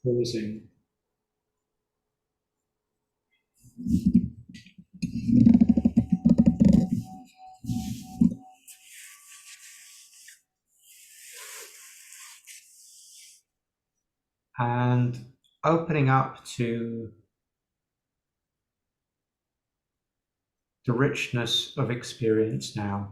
pausing. And opening up to the richness of experience now.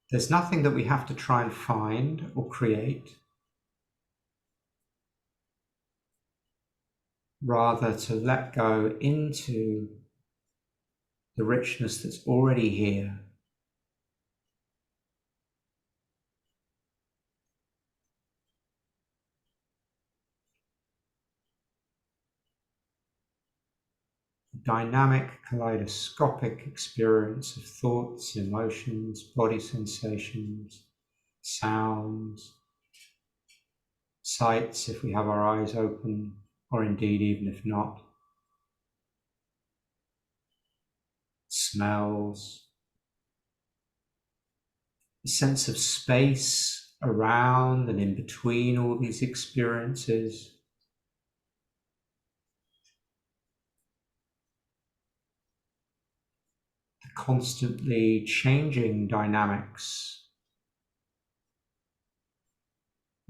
There's nothing that we have to try and find or create, rather to let go into the richness that's already here. Dynamic, kaleidoscopic experience of thoughts, emotions, body sensations, sounds, sights if we have our eyes open, or indeed even if not, smells, a sense of space around and in between all these experiences. The constantly changing dynamics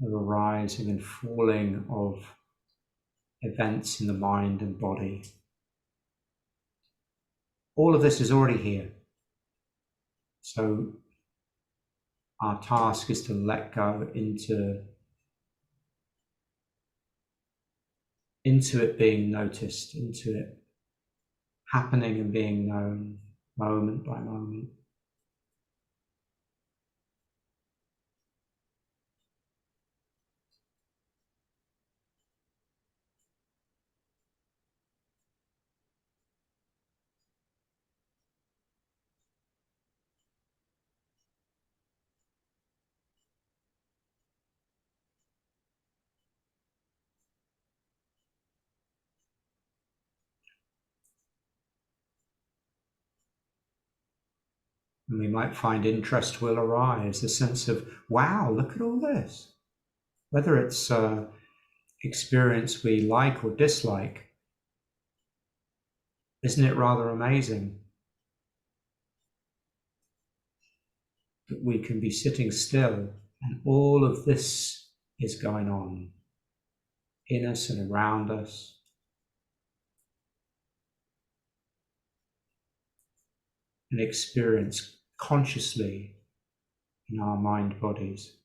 of arising and falling of events in the mind and body. All of this is already here. So our task is to let go into it being noticed, into it happening and being known moment by moment. And we might find interest will arise, a sense of, wow, look at all this. Whether it's experience we like or dislike, isn't it rather amazing that we can be sitting still and all of this is going on in us and around us? And experience consciously in our mind bodies.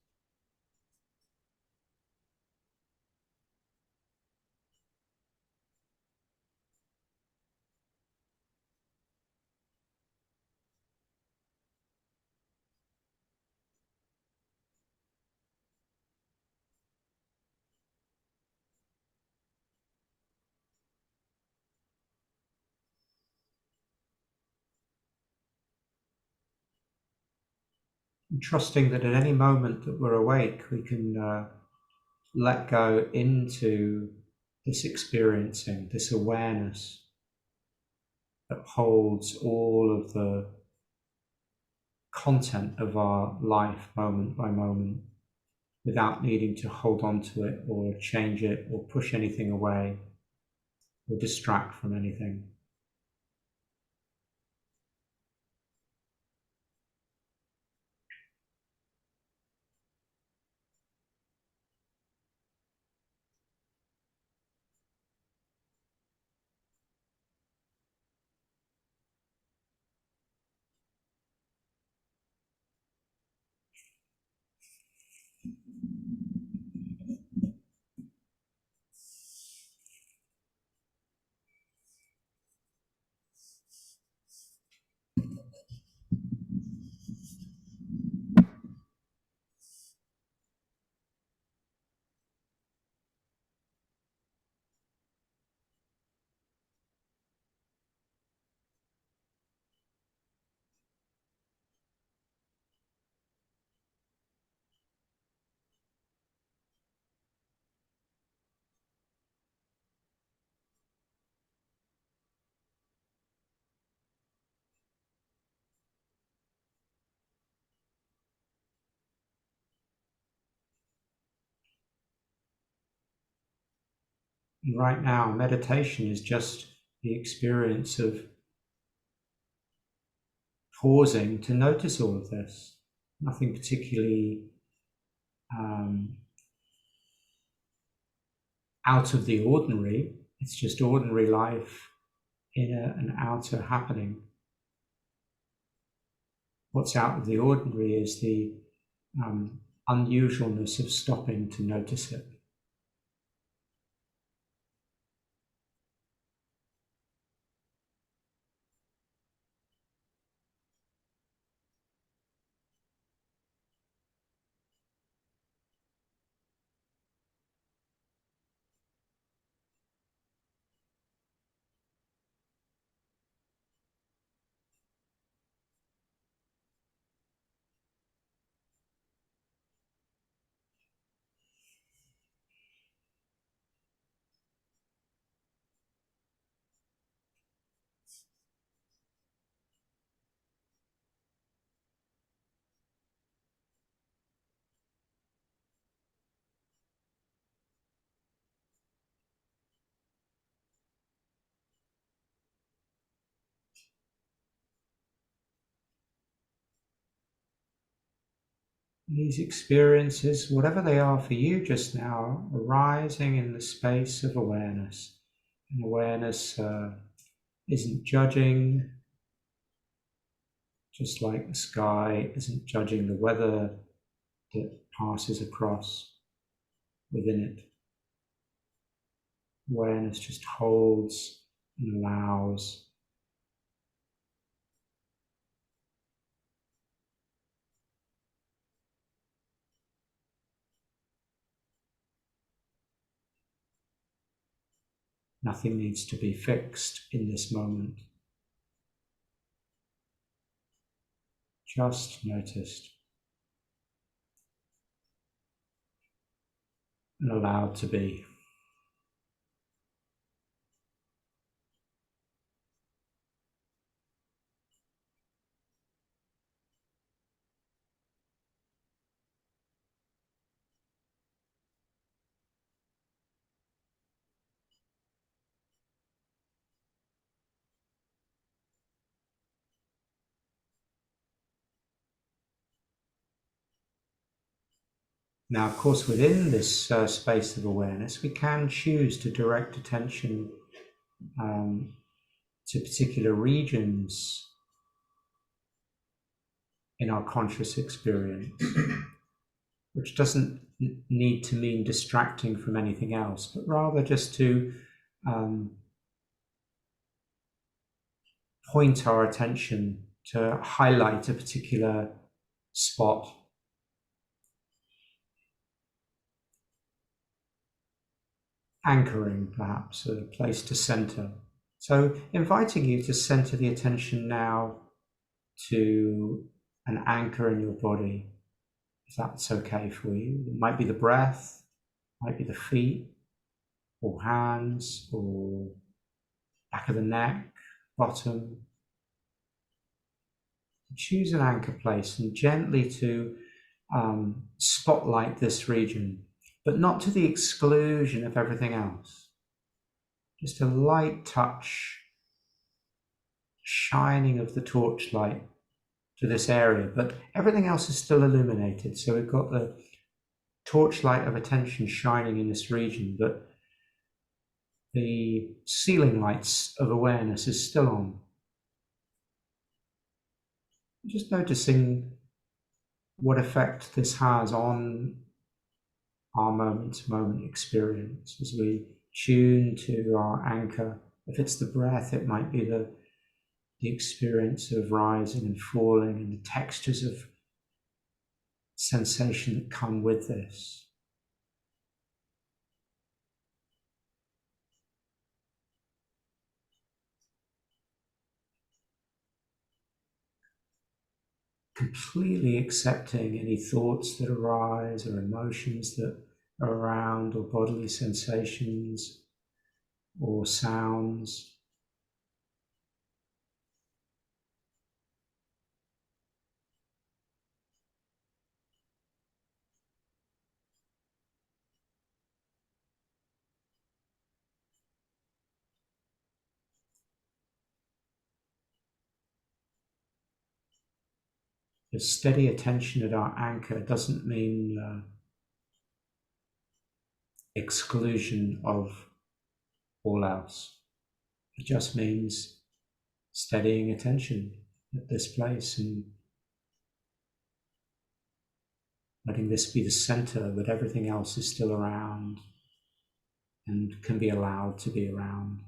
And trusting that at any moment that we're awake, we can let go into this experiencing, this awareness that holds all of the content of our life moment by moment, without needing to hold on to it or change it or push anything away or distract from anything. And right now, meditation is just the experience of pausing to notice all of this. Nothing particularly out of the ordinary. It's just ordinary life in an outer happening. What's out of the ordinary is the unusualness of stopping to notice it. These experiences, whatever they are for you just now, arising in the space of awareness. And awareness isn't judging, just like the sky isn't judging the weather that passes across within it. Awareness just holds and allows. Nothing needs to be fixed in this moment. Just noticed and allowed to be. Now, of course, within this space of awareness, we can choose to direct attention to particular regions in our conscious experience, which doesn't need to mean distracting from anything else, but rather just to point our attention to highlight a particular spot. Anchoring, perhaps, a place to center. So inviting you to center the attention now to an anchor in your body, if that's okay for you. It might be the breath, might be the feet, or hands, or back of the neck, bottom. Choose an anchor place and gently to spotlight this region, but not to the exclusion of everything else. Just a light touch, shining of the torchlight to this area, but everything else is still illuminated. So we've got the torchlight of attention shining in this region, but the ceiling lights of awareness is still on. Just noticing what effect this has on our moment-to-moment experience as we tune to our anchor. If it's the breath, it might be the experience of rising and falling and the textures of sensation that come with this. Completely accepting any thoughts that arise or emotions that are around, or bodily sensations or sounds. The steady attention at our anchor doesn't mean exclusion of all else. It just means steadying attention at this place and letting this be the center, but everything else is still around and can be allowed to be around.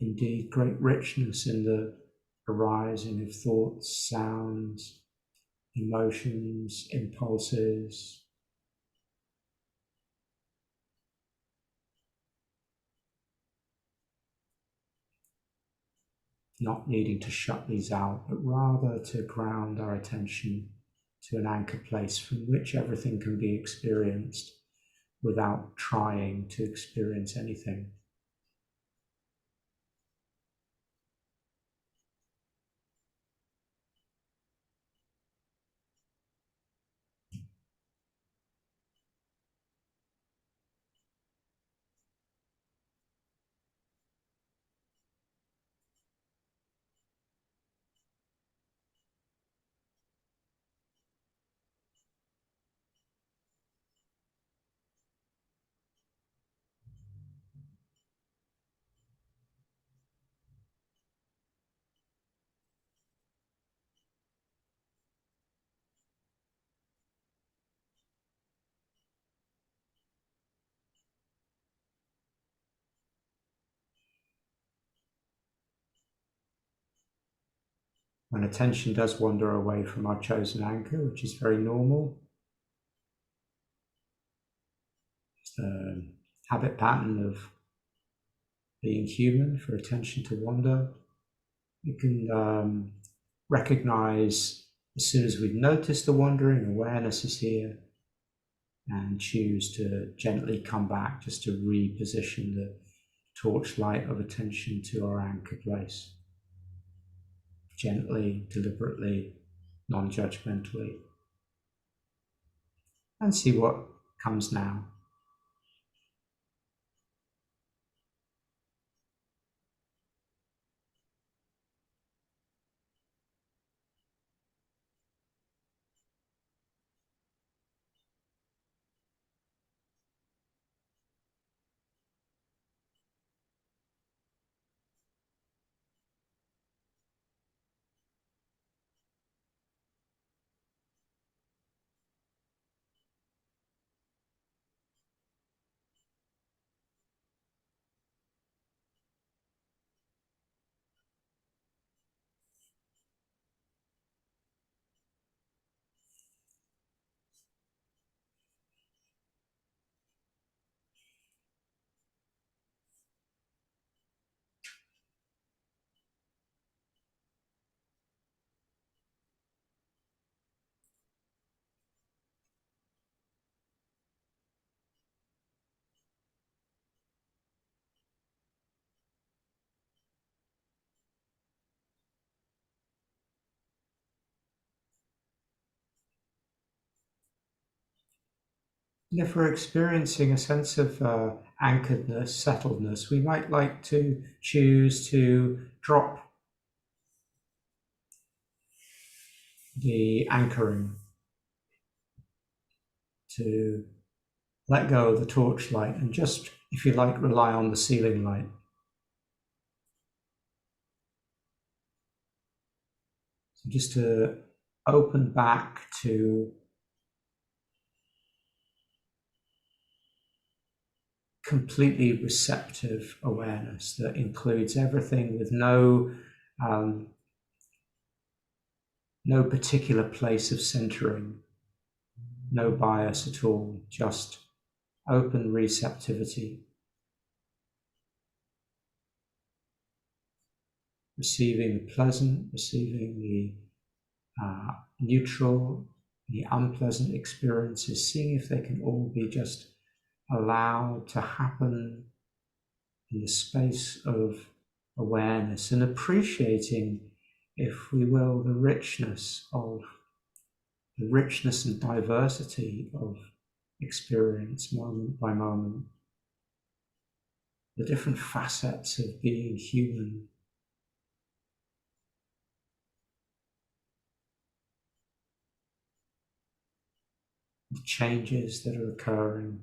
Indeed, great richness in the arising of thoughts, sounds, emotions, impulses. Not needing to shut these out, but rather to ground our attention to an anchor place from which everything can be experienced without trying to experience anything. When attention does wander away from our chosen anchor, which is very normal, it's a habit pattern of being human for attention to wander, you can recognize as soon as we notice the wandering, awareness is here, and choose to gently come back just to reposition the torchlight of attention to our anchor place. Gently, deliberately, non-judgmentally, and see what comes now. And if we're experiencing a sense of anchoredness, settledness, we might like to choose to drop the anchoring, to let go of the torchlight and just, if you like, rely on the ceiling light. So just to open back to completely receptive awareness that includes everything with no particular place of centering, no bias at all, just open receptivity, receiving the pleasant, receiving the neutral, the unpleasant experiences, seeing if they can all be just allowed to happen in the space of awareness, and appreciating, if we will, the richness of the richness and diversity of experience moment by moment, the different facets of being human, the changes that are occurring.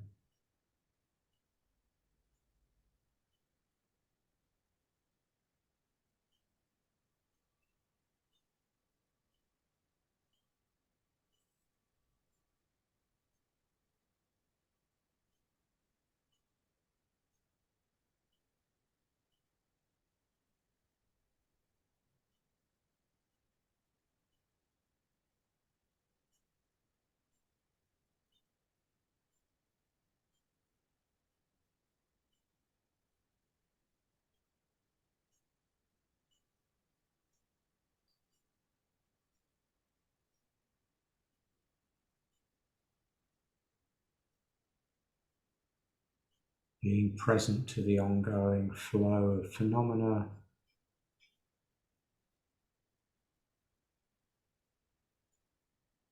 Being present to the ongoing flow of phenomena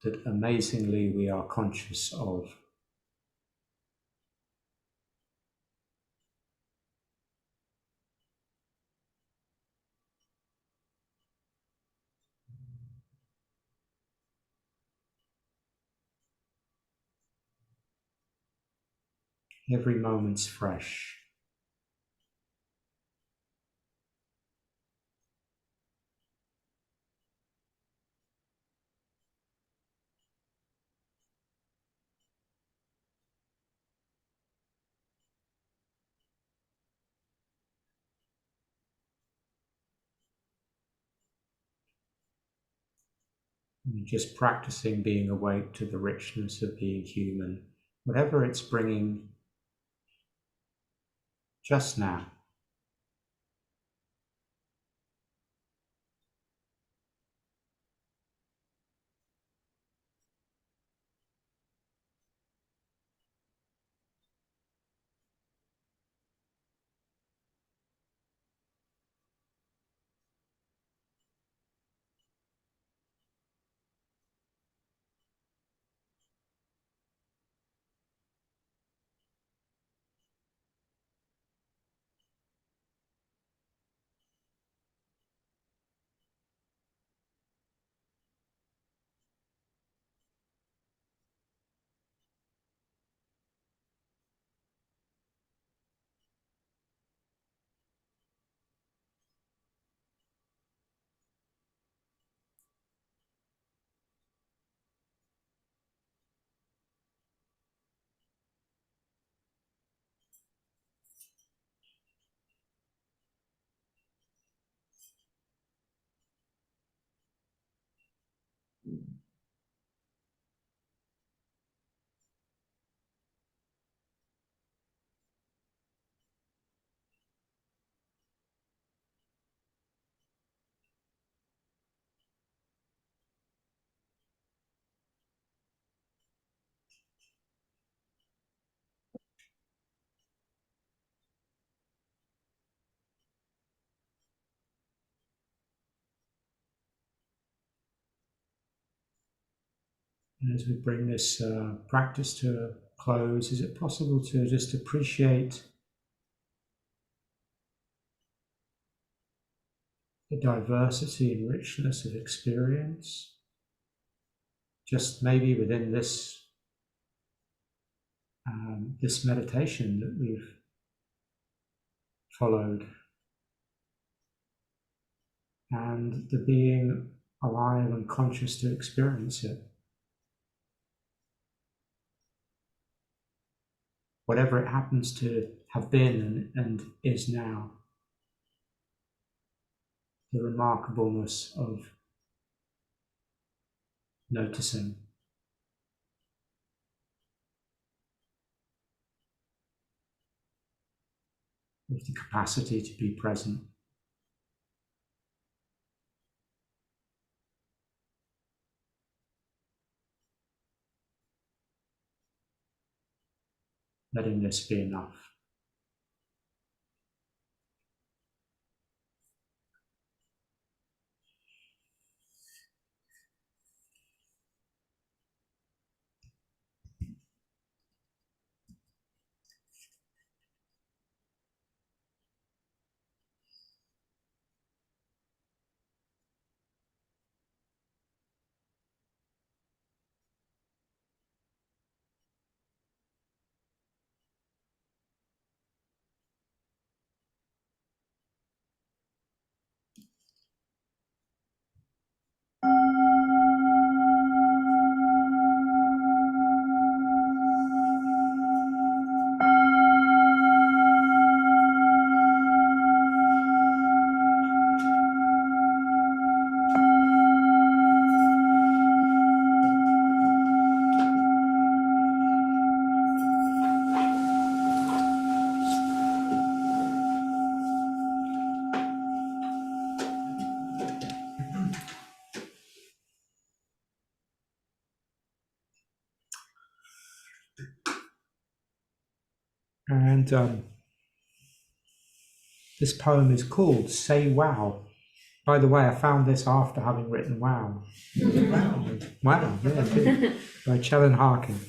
that amazingly we are conscious of. Every moment's fresh. And just practicing being awake to the richness of being human, whatever it's bringing just now. And as we bring this practice to a close, is it possible to just appreciate the diversity and richness of experience, just maybe within this meditation that we've followed, and the being alive and conscious to experience it, whatever it happens to have been and is now. The remarkableness of noticing, with the capacity to be present, letting this be enough. And this poem is called Say Wow. By the way, I found this after having written Wow. Wow. Wow, yeah, indeed. By Chellan Harkin.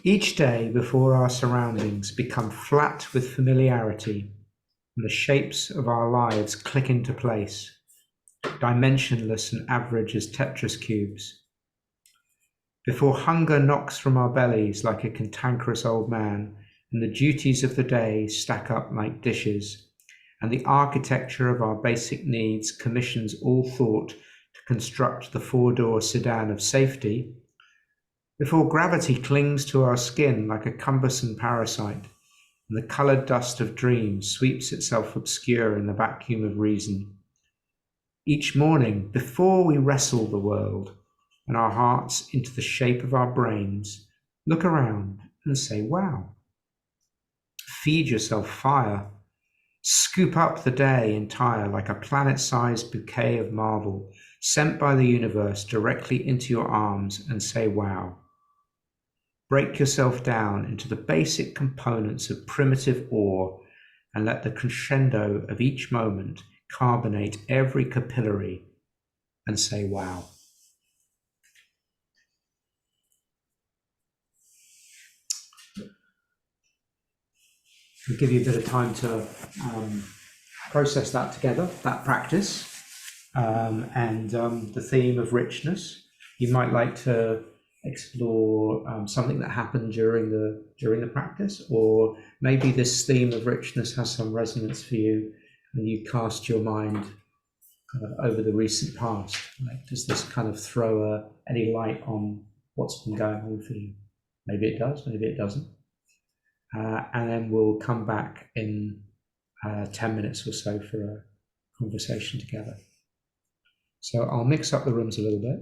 Each day before our surroundings become flat with familiarity, and the shapes of our lives click into place, dimensionless and average as Tetris cubes. Before hunger knocks from our bellies like a cantankerous old man, and the duties of the day stack up like dishes, and the architecture of our basic needs commissions all thought to construct the four-door sedan of safety, before gravity clings to our skin like a cumbersome parasite, and the coloured dust of dreams sweeps itself obscure in the vacuum of reason. Each morning, before we wrestle the world and our hearts into the shape of our brains, look around and say, wow. Feed yourself fire. Scoop up the day entire like a planet-sized bouquet of marvel sent by the universe directly into your arms and say, wow. Break yourself down into the basic components of primitive awe and let the crescendo of each moment carbonate every capillary and say, wow. We'll give you a bit of time to process that together, that practice, and the theme of richness. You might like to explore something that happened during the practice, or maybe this theme of richness has some resonance for you, and you cast your mind over the recent past. Like, does this kind of throw any light on what's been going on for you? Maybe it does, maybe it doesn't. And then we'll come back in 10 minutes or so for a conversation together. So I'll mix up the rooms a little bit.